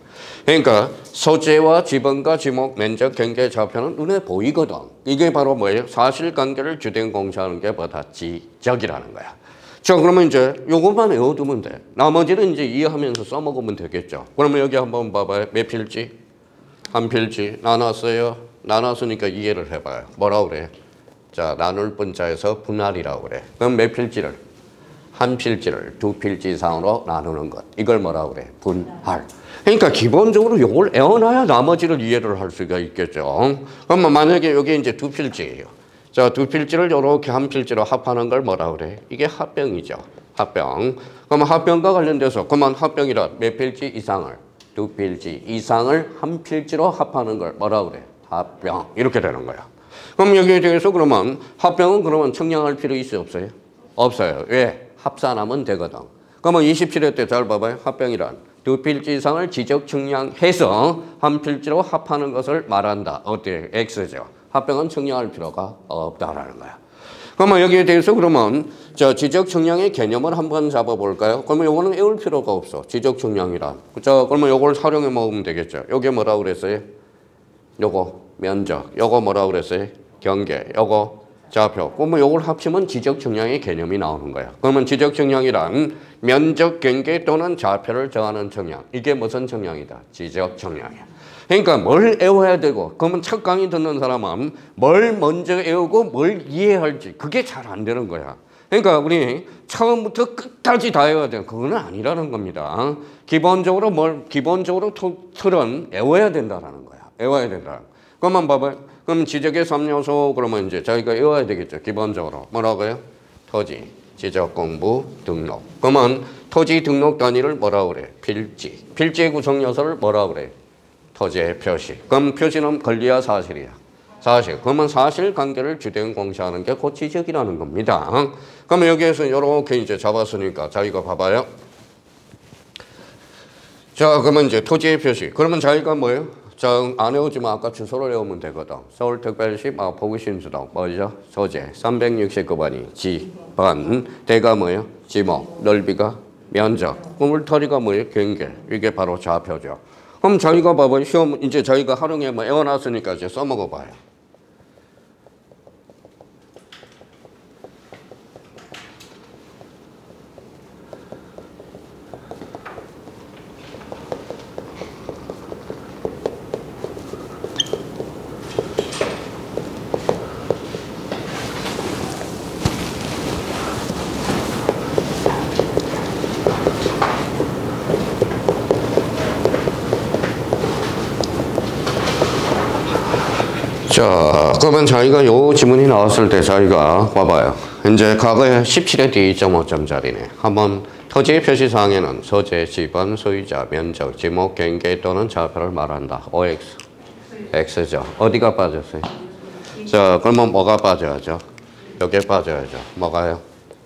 그러니까 소재와 지번과 지목, 면적, 경계, 좌표는 눈에 보이거든. 이게 바로 뭐예요? 사실관계를 주된 공표하는 게 뭐다? 지적이라는 거야. 자, 그러면 이제 요것만 외워두면 돼. 나머지는 이제 이해하면서 써먹으면 되겠죠. 그러면 여기 한번 봐봐요. 몇 필지? 한 필지. 나눴어요. 나눴으니까 이해를 해봐요. 뭐라고 그래? 자, 나눌 분자에서 분할이라고 그래. 그럼 몇 필지를? 한 필지를 두 필지 이상으로 나누는 것. 이걸 뭐라고 그래? 분할. 그러니까 기본적으로 이걸 외워놔야 나머지를 이해를 할 수가 있겠죠. 그러면 만약에 여기 이제 두 필지예요. 자, 두 필지를 이렇게 한 필지로 합하는 걸 뭐라고 그래? 이게 합병이죠. 합병. 그러면 합병과 관련돼서 그러면 합병이란 몇 필지 이상을? 두 필지 이상을 한 필지로 합하는 걸 뭐라고 그래? 합병. 이렇게 되는 거야. 그럼 여기에 대해서 그러면 합병은 그러면 청량할 필요 있어요? 없어요? 없어요. 왜? 합산하면 되거든. 그러면 27회 때 잘 봐봐요. 합병이란 두 필지 이상을 지적 청량해서 한 필지로 합하는 것을 말한다. 어때요? X죠. 합병은 청량할 필요가 없다라는 거야. 그러면 여기에 대해서 그러면 저 지적 청량의 개념을 한번 잡아볼까요? 그러면 요거는 외울 필요가 없어. 지적 청량이란. 자, 그러면 요걸 활용해 먹으면 되겠죠. 요게 뭐라고 그랬어요? 요거 면적. 요거 뭐라고 그랬어요? 경계. 요거 좌표. 그러면 요걸 합치면 지적 청량의 개념이 나오는 거야. 그러면 지적 청량이란 면적, 경계 또는 좌표를 정하는 청량. 이게 무슨 청량이다? 지적 청량이야. 그러니까 뭘 외워야 되고, 그러면 첫 강의 듣는 사람은 뭘 먼저 외우고 뭘 이해할지 그게 잘 안 되는 거야. 그러니까 우리 처음부터 끝까지 다 외워야 돼. 그건 아니라는 겁니다. 기본적으로 틀은 외워야 된다라는 거야. 외워야 된다. 그러면 봐봐요. 그럼 지적의 3요소 그러면 이제 자기가 외워야 되겠죠. 기본적으로 뭐라고요? 토지, 지적 공부, 등록. 그러면 토지 등록 단위를 뭐라 그래? 필지. 필지의 구성 요소를 뭐라 그래? 토지의 표시. 그럼 표시는 권리야 사실이야? 사실. 그러면 사실관계를 주된 공시하는 게 그 지적이라는 겁니다. 그러면 여기에서 이렇게 이제 잡았으니까 자기가 봐봐요. 자, 그러면 이제 토지의 표시. 그러면 자기가 뭐예요? 자, 안 외우지만 아까 주소를 외우면 되거든. 서울특별시 마포구 신수동 뭐죠? 소재 369번이 지번. 대가 뭐예요? 지목. 넓이가 면적. 울타리가 뭐예요? 경계. 이게 바로 좌표죠. 그럼 자기가 봐봐요. 시험 이제 자기가 하루에 뭐 외워놨으니까 이제 써먹어봐요. 자, 그러면 자기가 요 지문이 나왔을 때 자기가 봐봐요. 이제 과거에 17에 D2.5점짜리네. 한번 토지의 표시사항에는 소재, 지번, 소유자, 면적, 지목, 경계 또는 좌표를 말한다. OX. X죠. 어디가 빠졌어요? 자, 그러면 뭐가 빠져야죠? 여기에 빠져야죠. 뭐가요?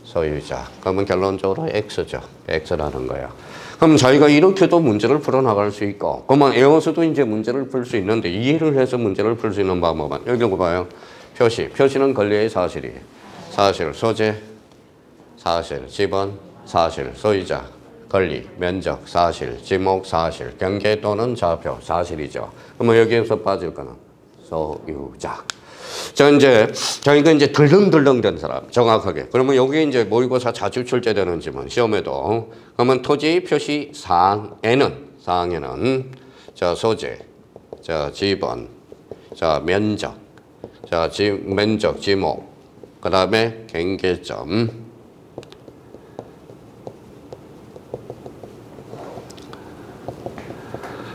소유자. 그러면 결론적으로 X죠. X라는 거야. 그럼 자기가 이렇게도 문제를 풀어나갈 수 있고, 그러면 외워서도 이제 문제를 풀 수 있는데, 이해를 해서 문제를 풀 수 있는 방법은, 여기 봐요. 표시. 표시는 권리의 사실이에요. 사실, 소재, 사실, 지번, 사실, 소유자, 권리, 면적, 사실, 지목, 사실, 경계 또는 좌표, 사실이죠. 그러면 여기에서 빠질 거는 소유자. 자, 이제, 저희가 이제 덜렁덜렁 된 사람, 정확하게. 그러면 여기 이제 모의고사 자주 출제되는 지문, 시험에도. 그러면 토지 표시 사항에는, 자, 소재, 자, 지번, 자, 면적, 자, 면적, 지목, 그 다음에 경계점.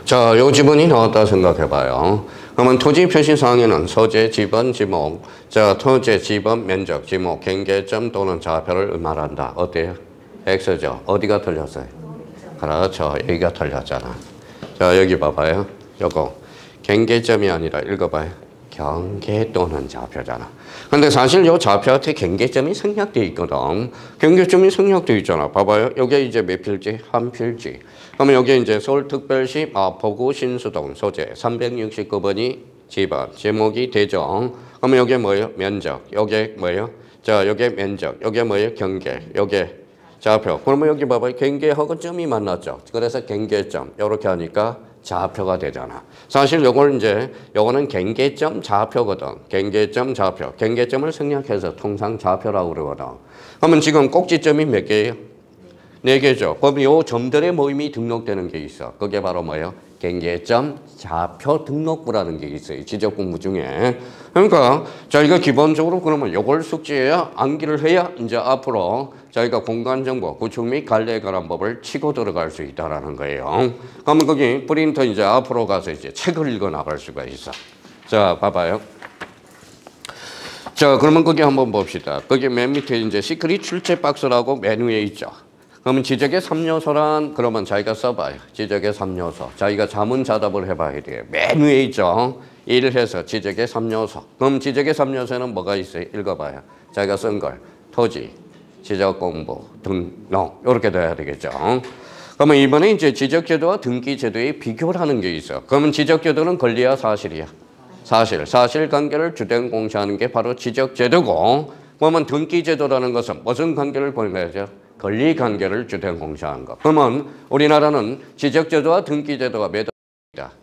자, 요 지문이 나왔다 생각해봐요. 그러면 토지 표시사항에는 소재, 지번, 지목, 자, 토지, 지번, 면적, 지목, 경계점 또는 좌표를 말한다. 어때요? X죠. 어디가 틀렸어요? 그렇죠. 여기가 틀렸잖아. 자, 여기 봐봐요. 요거 경계점이 아니라 읽어봐요. 경계 또는 좌표잖아. 근데 사실 요 좌표한테 경계점이 생략되어 있거든. 경계점이 생략되어 있잖아. 봐봐요. 여기 이제 몇 필지? 한 필지. 그러면 여기 이제 서울특별시 마포구 신수동 소재 369번이 지번, 제목이 대정. 그러면 여기 뭐예요? 면적. 여기 뭐예요? 자, 여기 면적. 여기 뭐예요? 경계. 여기 좌표. 그러면 여기 봐봐요. 경계하고 점이 만났죠. 그래서 경계점. 이렇게 하니까 좌표가 되잖아. 사실 요거는 경계점 좌표거든. 경계점 좌표. 경계점을 생략해서 통상 좌표라고 그러거든. 그러면 지금 꼭지점이 몇 개예요? 4개죠. 그럼 요 점들의 모임이 등록되는 게 있어. 그게 바로 뭐예요? 경계점 좌표 등록부라는 게 있어요. 지적 공부 중에. 그러니까 저희가 기본적으로 그러면 요걸 숙지해야 암기를 해야 이제 앞으로 저희가 공간정보, 구축 및 관리에 관한 법을 치고 들어갈 수 있다라는 거예요. 그러면 거기 프린터 이제 앞으로 가서 이제 책을 읽어 나갈 수가 있어. 자, 봐봐요. 자, 그러면 거기 한번 봅시다. 거기 맨 밑에 이제 시크릿 출제 박스라고 메뉴에 있죠. 그러면 지적의 3요소란 그러면 자기가 써봐요. 지적의 3요소. 자기가 자문자답을 해봐야 돼요. 맨 위에 있죠. 1해서 지적의 3요소. 그럼 지적의 3요소는 뭐가 있어요? 읽어봐요. 자기가 쓴 걸. 토지, 지적공부, 등록. 이렇게 돼야 되겠죠. 그러면 이번에 이제 지적제도와 등기제도의 비교를 하는 게 있어요. 그러면 지적제도는 권리야 사실이야? 사실. 사실관계를 주된 공시하는 게 바로 지적제도고, 그러면 등기제도라는 것은 무슨 관계를 보내죠? 권리관계를 주된 공시하는 것. 그러면 우리나라는 지적제도와 등기제도가 매우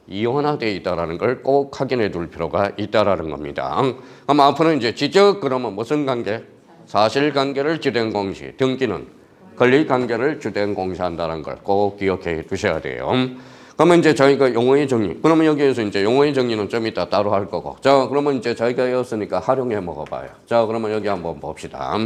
이원화되어 있다는 걸 꼭 확인해 둘 필요가 있다는 겁니다. 그럼 앞으로 이제 지적 그러면 무슨 관계? 사실관계를 주된 공시. 등기는 권리관계를 주된 공시한다는 걸 꼭 기억해 두셔야 돼요. 그러면 이제 저희가 용어의 정리. 그러면 여기에서 이제 용어의 정리는 좀 이따 따로 할 거고. 자, 그러면 이제 저희가 외웠으니까 활용해 먹어봐요. 자, 그러면 여기 한번 봅시다.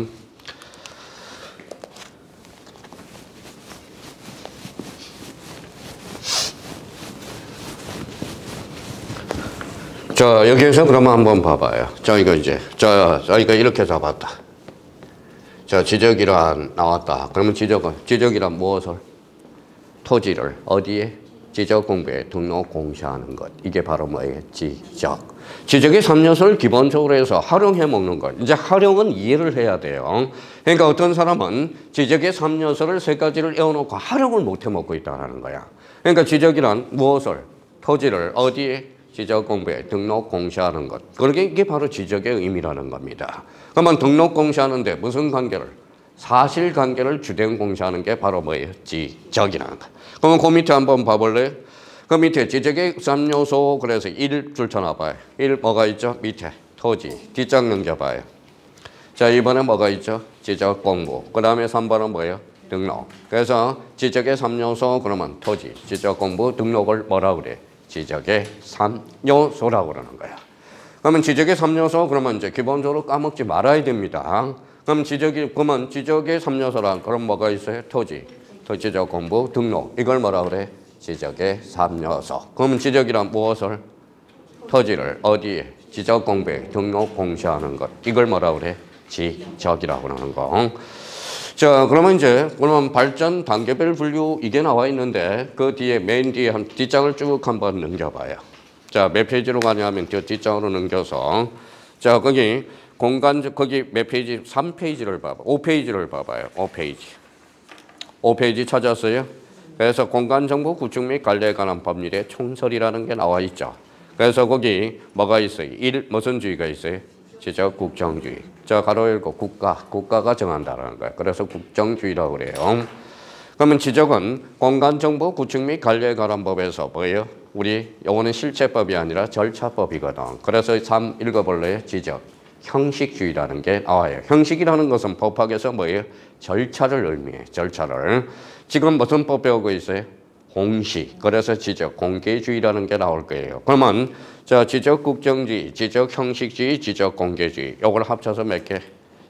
자, 여기에서 그러면 한번 봐봐요. 저희가 이제, 저희가 이렇게 잡았다. 자, 지적이란 나왔다. 그러면 지적이란 무엇을? 토지를 어디에? 지적 공부에 등록 공시하는 것. 이게 바로 뭐예요? 지적. 지적의 3요소를 기본적으로 해서 활용해 먹는 것. 이제 활용은 이해를 해야 돼요. 그러니까 어떤 사람은 지적의 3요소를 3가지를 외워놓고 활용을 못해 먹고 있다는 거야. 그러니까 지적이란 무엇을? 토지를 어디에? 지적 공부에 등록 공시하는 것. 그러게 이게 바로 지적의 의미라는 겁니다. 그러면 등록 공시하는데 무슨 관계를? 사실관계를 주된 공시하는 게 바로 뭐예요? 지적이라는 거. 그러면 그 밑에 한번 봐볼래요? 그 밑에 지적의 3요소 그래서 1 줄쳐놔봐요. 1 뭐가 있죠? 밑에 토지. 뒷장 넘겨봐요. 자, 이번에 뭐가 있죠? 지적 공부. 그 다음에 3번은 뭐예요? 등록. 그래서 지적의 3요소 그러면 토지, 지적 공부, 등록을 뭐라 그래? 지적의 3요소라고 그러는 거야. 그러면 지적의 3요소 그러면 이제 기본적으로 까먹지 말아야 됩니다. 그럼 그러면 지적의 3요소란 그럼 뭐가 있어요? 토지, 지적 공부, 등록. 이걸 뭐라 그래? 지적의 3요소. 그러면 지적이란 무엇을? 토지를 어디에? 지적 공부에 등록 공시하는 것. 이걸 뭐라 그래? 지적이라고 그러는 거. 자, 그러면 발전 단계별 분류 이게 나와 있는데 그 뒤에 맨 뒤에 뒷장을 쭉 한번 넘겨봐요. 자, 몇 페이지로 가냐면 뒷장으로 넘겨서 자, 거기 몇 페이지? 3페이지를 봐봐. 5페이지를 봐봐요. 5페이지. 5페이지 찾았어요? 그래서 공간정보 구축 및 관리에 관한 법률의 총설이라는 게 나와 있죠. 그래서 거기 뭐가 있어요? 무슨 주의가 있어요? 지적 국정주의. 자, 가로 열고 국가가 정한다는 거예요. 그래서 국정주의라고 그래요. 그러면 지적은 공간정보 구축 및 관리에 관한 법에서 뭐예요? 요거는 실체법이 아니라 절차법이거든. 그래서 3 읽어볼래요? 지적. 형식주의라는 게 나와요. 형식이라는 것은 법학에서 뭐예요? 절차를 의미해요. 절차를. 지금 무슨 법 배우고 있어요? 공시. 그래서 지적, 공개주의라는 게 나올 거예요. 그러면 자, 지적 국정주의, 지적 형식주의, 지적 공개주의. 요걸 합쳐서 몇 개?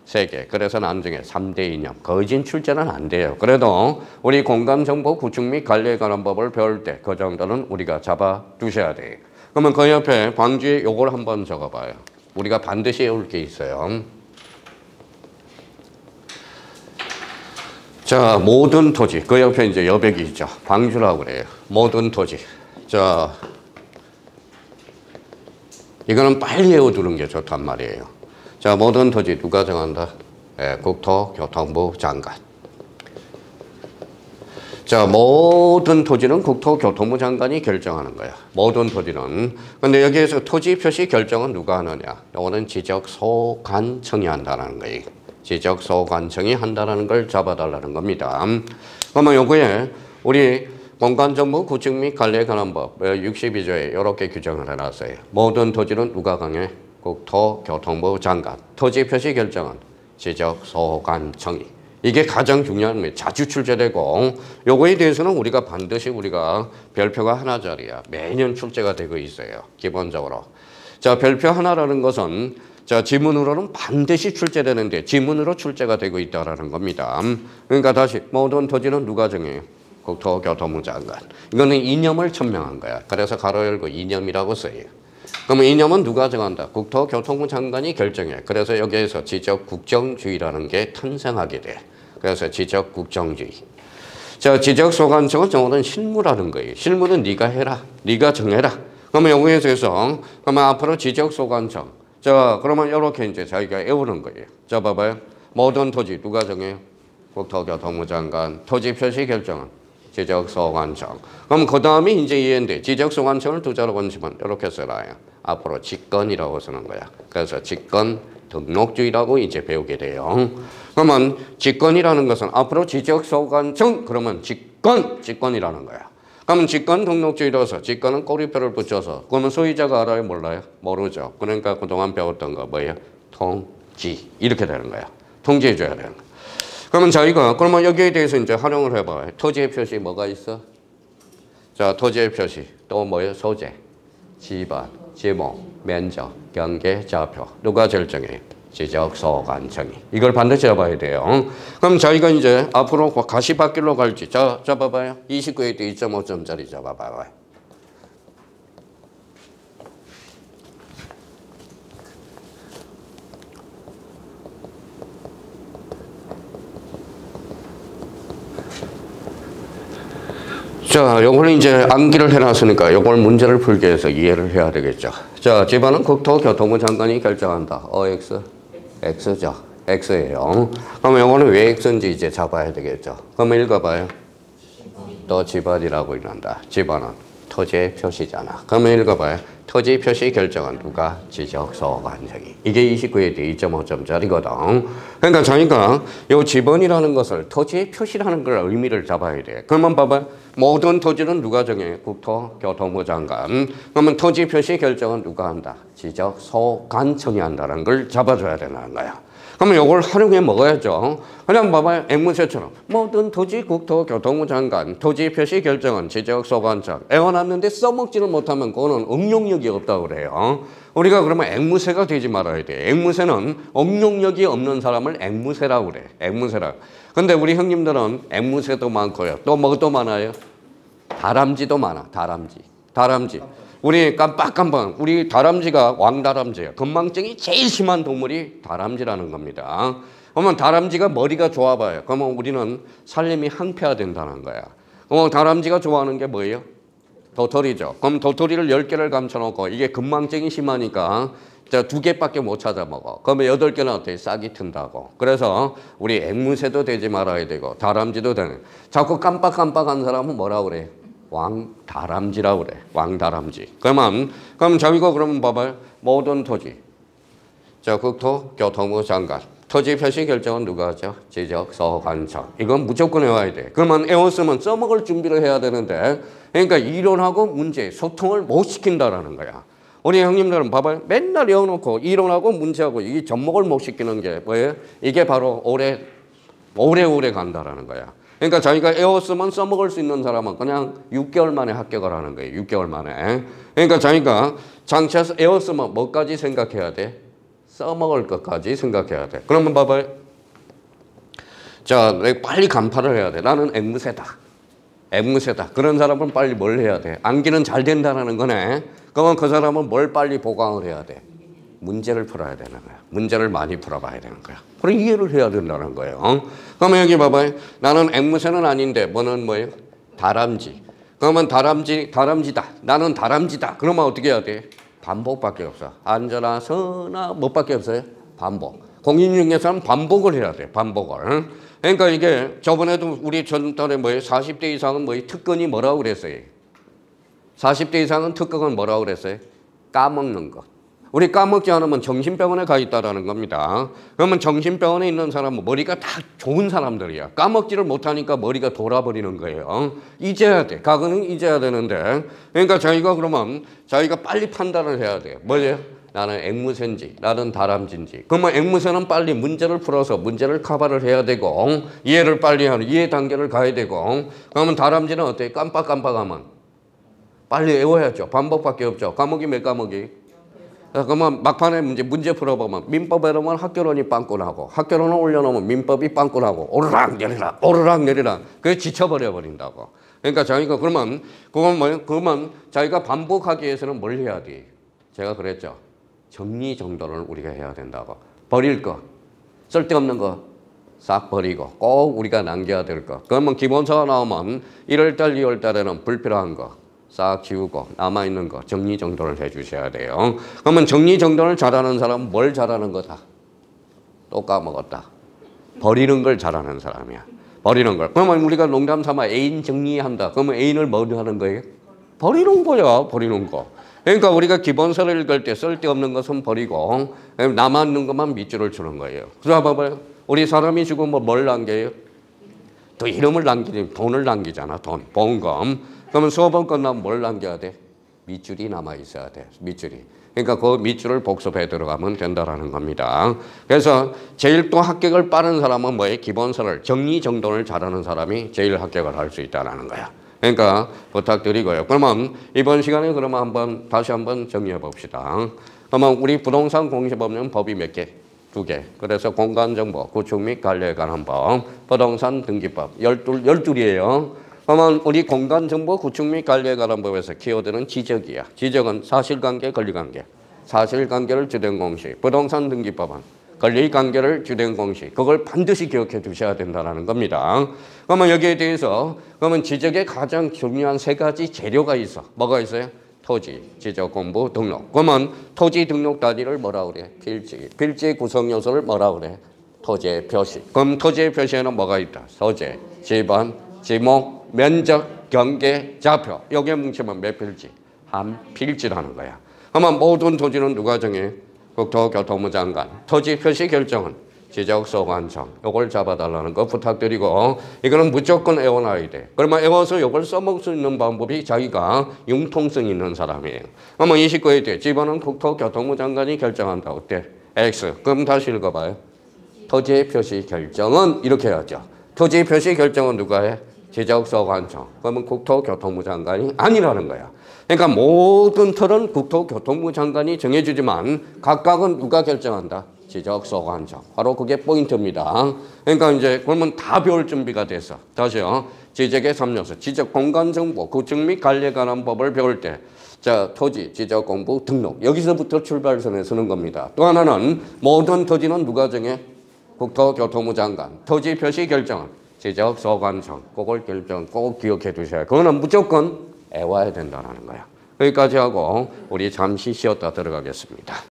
3개. 그래서 나중에 3대 이념. 거진 출제는 안 돼요. 그래도 우리 공간정보 구축 및 관리에 관한 법을 배울 때 그 정도는 우리가 잡아 두셔야 돼요. 그러면 그 옆에 방주에 요걸 한번 적어봐요. 우리가 반드시 외울 게 있어요. 자, 모든 토지. 그 옆에 이제 여백이 있죠. 방주라고 그래요. 모든 토지. 자, 이거는 빨리 외워두는 게 좋단 말이에요. 자, 모든 토지 누가 정한다? 국토교통부 장관. 자, 모든 토지는 국토교통부 장관이 결정하는 거야. 모든 토지는. 근데 여기에서 토지 표시 결정은 누가 하느냐? 이거는 지적소관청이 한다는 거예요. 지적소관청이 한다는 걸 잡아달라는 겁니다. 그러면 요거에 우리 공간정보 구축 및 관리에 관한 법 62조에 이렇게 규정을 해놨어요. 모든 토지는 누가 강해? 국토교통부 장관. 토지 표시 결정은 지적소관청이. 이게 가장 중요한 거예요. 자주 출제되고 요거에 대해서는 우리가 반드시 별표가 하나짜리야. 매년 출제가 되고 있어요. 기본적으로. 자, 별표 하나라는 것은 자, 지문으로는 반드시 출제되는데 지문으로 출제가 되고 있다는 겁니다. 그러니까 다시 모든 토지는 누가 정해요? 국토교통부 장관. 이거는 이념을 천명한 거야. 그래서 가로 열고 이념이라고 써요. 그러면 이념은 누가 정한다? 국토교통부 장관이 결정해. 그래서 여기에서 지적국정주의라는 게 탄생하게 돼. 그래서 지적국정주의. 자, 지적소관청은 정확한 실무라는 거예요. 실무는 네가 해라. 네가 정해라. 그러면 여기에서 그러면 앞으로 지적소관청. 자, 그러면 이렇게 이제 자기가 외우는 거예요. 자, 봐봐요. 모든 토지 누가 정해요? 국토교통부 장관. 토지 표시 결정은 지적소관청. 그럼 그 다음에 이제 이해인데 지적소관청을 두 자로 번지면 이렇게 써놔요. 앞으로 직권이라고 쓰는 거야. 그래서 직권 등록주의라고 이제 배우게 돼요. 그러면 직권이라는 것은 앞으로 지적소관청 그러면 직권이라는 거야. 그러면 직권 등록주의로서 직권은 꼬리표를 붙여서 그러면 소유자가 알아요? 몰라요? 모르죠. 그러니까 그동안 배웠던 거 뭐예요? 통지 이렇게 되는 거야. 통지해 줘야 되는 거야. 그러면 저희가 그러면 여기에 대해서 이제 활용을 해봐요. 토지의 표시 뭐가 있어? 자, 토지의 표시. 또 뭐예요? 소재, 지번, 지목, 면적, 경계, 좌표. 누가 결정해요? 지적, 소관, 정의. 이걸 반드시 잡아야 돼요. 그럼 저희가 이제 앞으로 가시밭길로 갈지. 자, 잡아봐요. 29에 2.5점짜리 잡아봐요. 자, 요걸 이제 암기를 해놨으니까 요걸 문제를 풀기 위해서 이해를 해야 되겠죠. 자, 지번은 국토교통부 장관이 결정한다. OX, X죠. X예요. 그러면 요거는 왜 X인지 이제 잡아야 되겠죠. 그러면 읽어봐요. 또 지번이라고 이런다. 지번은 토지의 표시잖아. 그러면 읽어봐요. 토지 표시 결정은 누가? 지적, 소관, 정의. 이게 29에 대해 2.5점짜리거든. 그러니까 저희가 이 지번이라는 것을 토지의 표시라는 걸 의미를 잡아야 돼. 그러면 봐봐요. 모든 토지는 누가 정해? 국토교통부 장관. 그러면 토지 표시 결정은 누가 한다? 지적, 소관, 정의 한다는 걸 잡아줘야 되는 거야. 그러면 이걸 활용해 먹어야죠. 그냥 봐봐요. 앵무새처럼 모든 토지 국토교통부 장관 토지 표시 결정은 지적 소관청 애워놨는데 써먹지를 못하면 그거는 응용력이 없다고 그래요. 우리가 그러면 앵무새가 되지 말아야 돼. 앵무새는 응용력이 없는 사람을 앵무새라고 그래. 앵무새라. 근데 우리 형님들은 앵무새도 많고요. 또 뭐도 많아요? 다람쥐도 많아. 다람쥐. 우리 깜빡깜빡 우리 다람쥐가 왕다람쥐예요. 건망증이 제일 심한 동물이 다람쥐라는 겁니다. 그러면 다람쥐가 머리가 좋아 봐요. 그러면 우리는 살림이 항폐화된다는 거야. 다람쥐가 좋아하는 게 뭐예요? 도토리죠. 그럼 도토리를 10개를 감춰놓고 이게 건망증이 심하니까 2개밖에 못 찾아 먹어. 그러면 8개는 어떻게 싹이 튼다고. 그래서 우리 앵무새도 되지 말아야 되고 다람쥐도 되는. 자꾸 깜빡깜빡한 사람은 뭐라고 그래? 왕다람쥐라고 그래. 왕다람쥐. 그럼 저희가 그러면 봐봐요. 모든 토지. 자, 국토교통부 장관. 토지 표시 결정은 누가 하죠? 지적, 소관청. 이건 무조건 외워야 돼. 그러면 외웠으면 써먹을 준비를 해야 되는데 그러니까 이론하고 문제, 소통을 못 시킨다라는 거야. 우리 형님들은 봐봐요. 맨날 외워놓고 이론하고 문제하고 이 접목을 못 시키는 게 뭐예요? 이게 바로 오래오래 간다라는 거야. 그러니까 자기가 외웠으면 써먹을 수 있는 사람은 그냥 6개월 만에 합격을 하는 거예요. 6개월 만에. 그러니까 자기가 장치에서 외웠으면 뭐까지 생각해야 돼? 써먹을 것까지 생각해야 돼. 그러면 봐봐요. 자, 빨리 간파를 해야 돼. 나는 앵무새다. 그런 사람은 빨리 뭘 해야 돼? 암기는 잘 된다는 거네. 그러면 그 사람은 뭘 빨리 보강을 해야 돼? 문제를 풀어야 되는 거야. 문제를 많이 풀어봐야 되는 거야. 그래 이해를 해야 된다는 거예요. 그러면 여기 봐봐요. 나는 앵무새는 아닌데 뭐예요? 다람쥐. 그러면 다람쥐다. 나는 다람쥐다. 그러면 어떻게 해야 돼? 반복밖에 없어. 앉아라 서나 뭐밖에 없어요? 반복. 공인중개사는 반복을 해야 돼. 반복을. 그러니까 이게 저번에도 우리 전달에 40대 이상은 특권이 뭐라고 그랬어요? 40대 이상은 특권은 뭐라고 그랬어요? 까먹는 것. 우리 까먹지 않으면 정신병원에 가 있다라는 겁니다. 그러면 정신병원에 있는 사람은 머리가 다 좋은 사람들이야. 까먹지를 못하니까 머리가 돌아버리는 거예요. 잊어야 돼. 과거는 잊어야 되는데. 그러니까 자기가 빨리 판단을 해야 돼요. 뭐예요? 나는 앵무새인지 나는 다람쥐인지. 그러면 앵무새는 빨리 문제를 풀어서 문제를 커버를 해야 되고 이해를 빨리 하는 이해 단계를 가야 되고 그러면 다람쥐는 어때요? 깜빡깜빡하면 빨리 외워야죠. 반복밖에 없죠. 과목이 몇 과목이? 그러면 막판에 문제 풀어보면 민법에는 학교론이 빵꾸나고 학교론을 올려놓으면 민법이 빵꾸나고 오르락 내리락 그게 지쳐버려 버린다고. 그러니까 자기가 그러면 자기가 반복하기 위해서는 뭘 해야 돼? 제가 그랬죠. 정리정돈을 우리가 해야 된다고. 버릴 거, 쓸데없는 거 싹 버리고 꼭 우리가 남겨야 될 거. 그러면 기본서가 나오면 1월달, 2월달에는 불필요한 거 싹 지우고 남아있는 거 정리정돈을 해주셔야 돼요. 그러면 정리정돈을 잘하는 사람은 뭘 잘하는 거다? 또 까먹었다. 버리는 걸 잘하는 사람이야. 버리는 걸. 그러면 우리가 농담 삼아 애인 정리한다. 그러면 애인을 뭐 하는 거예요? 버리는 거야. 버리는 거. 그러니까 우리가 기본서를 읽을 때 쓸데없는 것은 버리고 남아있는 것만 밑줄을 주는 거예요. 그래서 봐봐요. 우리 사람이 지금 뭘 남겨요? 또 이름을 남기지 돈을 남기잖아. 돈, 보험금. 그러면 수업은 끝나면 뭘 남겨야 돼? 밑줄이 남아있어야 돼. 밑줄이. 그러니까 그 밑줄을 복습해 들어가면 된다라는 겁니다. 그래서 제일 또 합격을 빠른 사람은 뭐예요? 기본서를 정리정돈을 잘하는 사람이 제일 합격을 할 수 있다는 거야. 그러니까 부탁드리고요. 그러면 이번 시간에 그러면 다시 한번 정리해 봅시다. 그러면 우리 부동산 공시법령 법이 몇 개? 2개. 그래서 공간정보, 구축 및 관리에 관한 법, 부동산 등기법 12이에요. 그러면 우리 공간정보, 구축 및 관리에 관한 법에서 키워드는 지적이야. 지적은 사실관계, 권리관계. 사실관계를 주된 공식. 부동산 등기법은 권리관계를 주된 공식. 그걸 반드시 기억해 두셔야 된다는 겁니다. 그러면 여기에 대해서 그러면 지적에 가장 중요한 3가지 재료가 있어. 뭐가 있어요? 토지, 지적공부, 등록. 그러면 토지 등록 단위를 뭐라 그래? 필지. 필지 구성 요소를 뭐라 그래? 토지의 표시. 그럼 토지의 표시에는 뭐가 있다? 소재, 지번, 지목, 면적, 경계, 좌표. 여기에 뭉치면 몇 필지? 한 필지라는 거야. 그러면 모든 토지는 누가 정해? 국토교통부 장관. 토지 표시 결정은 지적소관청. 요걸 잡아달라는 거 부탁드리고 이거는 무조건 외워놔야 돼. 그러면 외워서 요걸 써먹을 수 있는 방법이 자기가 융통성 있는 사람이에요. 그러면 29회 때 지번은 국토교통부 장관이 결정한다. 어때? X. 그럼 다시 읽어봐요. 토지 표시 결정은 이렇게 해야죠. 토지 표시 결정은 누가 해? 지적소관청. 그러면 국토교통부 장관이 아니라는 거야. 그러니까 모든 틀은 국토교통부 장관이 정해주지만 각각은 누가 결정한다? 지적소관청. 바로 그게 포인트입니다. 그러니까 이제 그러면 다 배울 준비가 돼서 다시요. 지적의 3요소, 지적 공간정보, 구축 및 관리에 관한 법을 배울 때 자, 토지, 지적공부, 등록. 여기서부터 출발선에 서는 겁니다. 또 하나는 모든 토지는 누가 정해? 국토교통부 장관. 토지 표시 결정은 지적소관청. 그걸 꼭 기억해 두셔야. 그거는 무조건 외워야 된다는 거야. 여기까지 하고 우리 잠시 쉬었다 들어가겠습니다.